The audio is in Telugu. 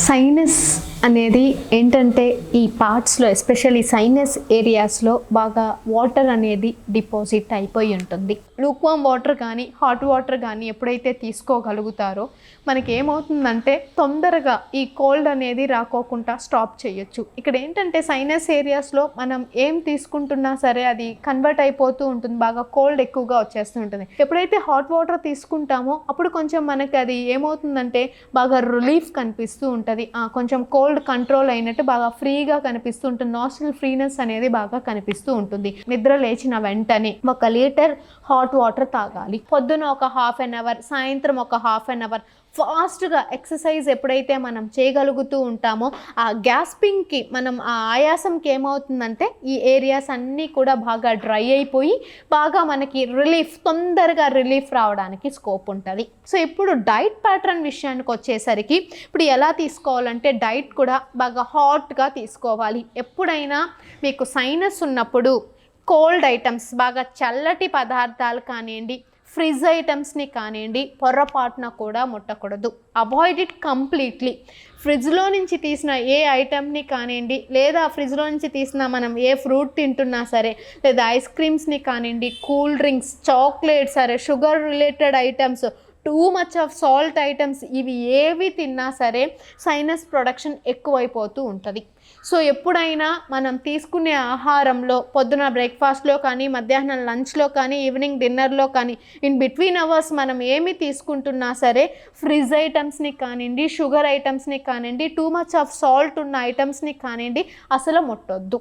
సైనస్ అనేది ఏంటంటే ఈ పార్ట్స్లో ఎస్పెషల్లీ సైనస్ ఏరియాస్లో బాగా వాటర్ అనేది డిపాజిట్ అయిపోయి ఉంటుంది. లూక్వామ్ వాటర్ కానీ హాట్ వాటర్ కానీ ఎప్పుడైతే తీసుకోగలుగుతారో మనకి ఏమవుతుందంటే తొందరగా ఈ కోల్డ్ అనేది రాకోకుండా స్టాప్ చేయొచ్చు. ఇక్కడ ఏంటంటే సైనస్ ఏరియాస్లో మనం ఏం తీసుకుంటున్నా సరే అది కన్వర్ట్ అయిపోతూ ఉంటుంది, బాగా కోల్డ్ ఎక్కువగా వచ్చేస్తూ ఉంటుంది. ఎప్పుడైతే హాట్ వాటర్ తీసుకుంటామో అప్పుడు కొంచెం మనకి అది ఏమవుతుందంటే బాగా రిలీఫ్ కనిపిస్తూ ఉంటుంది, కొంచెం కోల్డ్ కంట్రోల్ అయినట్టు బాగా ఫ్రీగా కనిపిస్తూ ఉంటుంది, నాస్ట్రల్ ఫ్రీనెస్ అనేది బాగా కనిపిస్తూ ఉంటుంది. నిద్ర లేచిన వెంటనే 1 లీటర్ హాట్ వాటర్ తాగాలి. పొద్దున ఒక హాఫ్ అన్ అవర్, సాయంత్రం ఒక హాఫ్ అన్ అవర్ ఫాస్ట్గా ఎక్సర్సైజ్ ఎప్పుడైతే మనం చేయగలుగుతూ ఉంటామో ఆ గ్యాస్పింగ్కి మనం ఆ ఆయాసంకి ఏమవుతుందంటే ఈ ఏరియాస్ అన్నీ కూడా బాగా డ్రై అయిపోయి బాగా మనకి తొందరగా రిలీఫ్ రావడానికి స్కోప్ ఉంటుంది. సో ఇప్పుడు డైట్ ప్యాటర్న్ విషయానికి వచ్చేసరికి ఇప్పుడు ఎలా తీసుకోవాలంటే డైట్ కూడా బాగా హాట్గా తీసుకోవాలి. ఎప్పుడైనా మీకు సైనస్ ఉన్నప్పుడు కోల్డ్ ఐటమ్స్, బాగా చల్లటి పదార్థాలు కానివ్వండి, ఫ్రిడ్జ్ ఐటమ్స్ని కానివ్వండి పొర్రపాటున కూడా ముట్టకూడదు. Avoid it completely. ఫ్రిడ్జ్లో నుంచి తీసిన ఏ ఐటమ్ని కానివ్వండి, లేదా ఫ్రిడ్జ్లో నుంచి తీసిన మనం ఏ ఫ్రూట్ తింటున్నా సరే, లేదా ఐస్ క్రీమ్స్ని కానివ్వండి, కూల్ డ్రింక్స్, చాక్లెట్స్, సరే sugar related items, too much of salt items, ఇవి ఏవి తిన్నా సరే సైనస్ ప్రొడక్షన్ ఎక్కువైపోతూ ఉంటుంది. సో ఎప్పుడైనా మనం తీసుకునే ఆహారంలో పొద్దున బ్రేక్ఫాస్ట్లో కానీ, మధ్యాహ్నం లంచ్లో కానీ, ఈవినింగ్ డిన్నర్లో కానీ, ఇన్ బిట్వీన్ అవర్స్ మనం ఏమి తీసుకుంటున్నా సరే ఫ్రిడ్జ్ ఐటమ్స్ని కానివ్వండి, షుగర్ ఐటమ్స్ని కానివ్వండి, టూ మచ్ ఆఫ్ సాల్ట్ ఉన్న ఐటమ్స్ని కానివ్వండి అసలు ముట్టొద్దు.